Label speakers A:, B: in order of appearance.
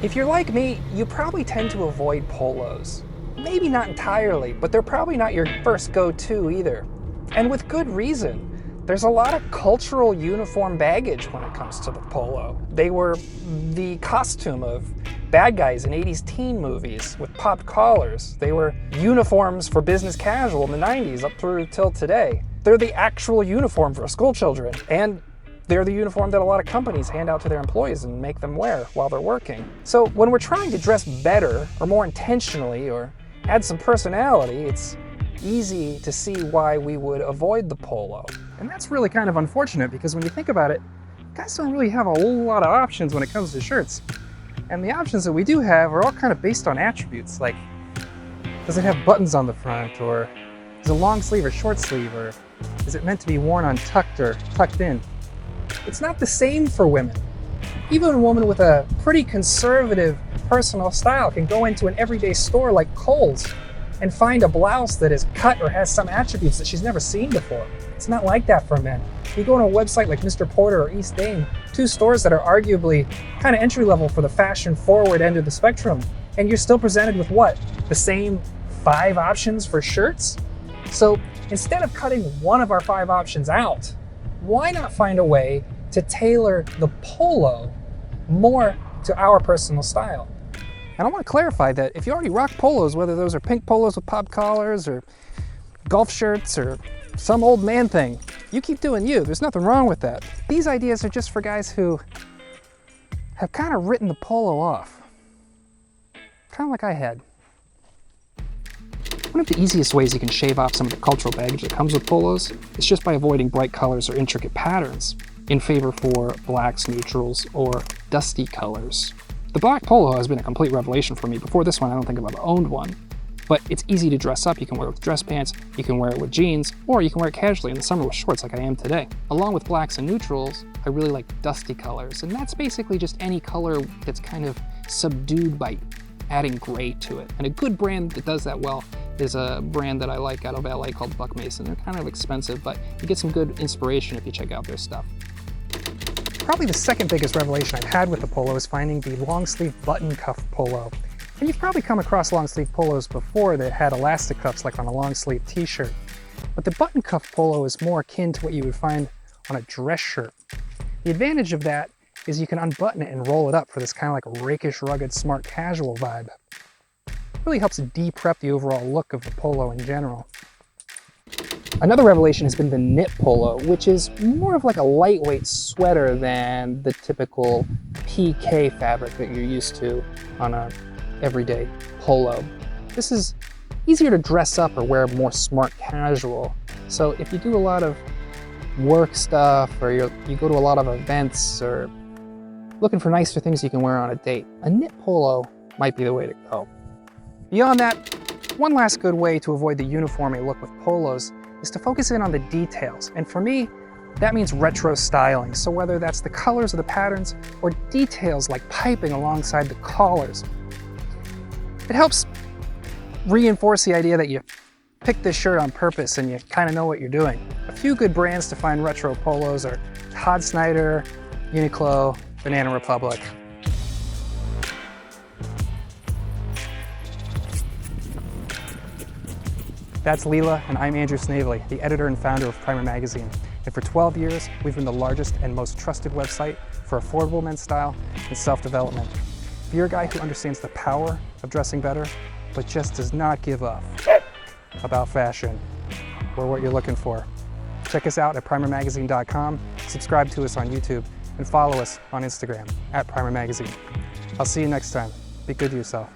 A: If you're like me, you probably tend to avoid polos. Maybe not entirely, but they're probably not your first go-to either. And with good reason. There's a lot of cultural uniform baggage when it comes to the polo. They were the costume of bad guys in 80s teen movies with popped collars. They were uniforms for business casual in the 90s up through till today. They're the actual uniform for school children, and they're the uniform that a lot of companies hand out to their employees and make them wear while they're working. So when we're trying to dress better or more intentionally or add some personality, it's easy to see why we would avoid the polo. And that's really kind of unfortunate because when you think about it, guys don't really have a whole lot of options when it comes to shirts. And the options that we do have are all kind of based on attributes, like does it have buttons on the front, or is it long sleeve or short sleeve, or is it meant to be worn untucked or tucked in? It's not the same for women. Even a woman with a pretty conservative personal style can go into an everyday store like Kohl's and find a blouse that is cut or has some attributes that she's never seen before. It's not like that for men. You go to a website like Mr. Porter or East Dame, two stores that are arguably kind of entry level for the fashion forward end of the spectrum, and you're still presented with what? The same 5 options for shirts? So instead of cutting one of our 5 options out, why not find a way to tailor the polo more to our personal style? And I want to clarify that if you already rock polos, whether those are pink polos with popped collars or golf shirts or some old man thing, you keep doing you. There's nothing wrong with that. These ideas are just for guys who have kind of written the polo off. Kind of like I had. One of the easiest ways you can shave off some of the cultural baggage that comes with polos is just by avoiding bright colors or intricate patterns in favor for blacks, neutrals, or dusty colors. The black polo has been a complete revelation for me. Before this one, I don't think I've ever owned one. But it's easy to dress up. You can wear it with dress pants, you can wear it with jeans, or you can wear it casually in the summer with shorts like I am today. Along with blacks and neutrals, I really like dusty colors, and that's basically just any color that's kind of subdued by adding gray to it. And a good brand that does that well is a brand that I like out of LA called Buck Mason. They're kind of expensive, but you get some good inspiration if you check out their stuff. Probably the second biggest revelation I've had with the polo is finding the long sleeve button cuff polo. And you've probably come across long sleeve polos before that had elastic cuffs like on a long sleeve t-shirt. But the button cuff polo is more akin to what you would find on a dress shirt. The advantage of that is you can unbutton it and roll it up for this kind of like rakish, rugged, smart casual vibe. It really helps de-prep the overall look of the polo in general. Another revelation has been the knit polo, which is more of like a lightweight sweater than the typical PK fabric that you're used to on a everyday polo. This is easier to dress up or wear more smart casual. So if you do a lot of work stuff, or you go to a lot of events, or looking for nicer things you can wear on a date, a knit polo might be the way to go. Beyond that, one last good way to avoid the uniformy look with polos is to focus in on the details. And for me, that means retro styling. So whether that's the colors of the patterns or details like piping alongside the collars, it helps reinforce the idea that you picked this shirt on purpose and you kind of know what you're doing. A few good brands to find retro polos are Todd Snyder, Uniqlo, Banana Republic. That's Leela, and I'm Andrew Snavely, the editor and founder of Primer Magazine. And for 12 years, we've been the largest and most trusted website for affordable men's style and self-development. If you're a guy who understands the power of dressing better, but just does not give up about fashion, we're what you're looking for. Check us out at primermagazine.com, subscribe to us on YouTube, and follow us on Instagram at Primer Magazine. I'll see you next time. Be good to yourself.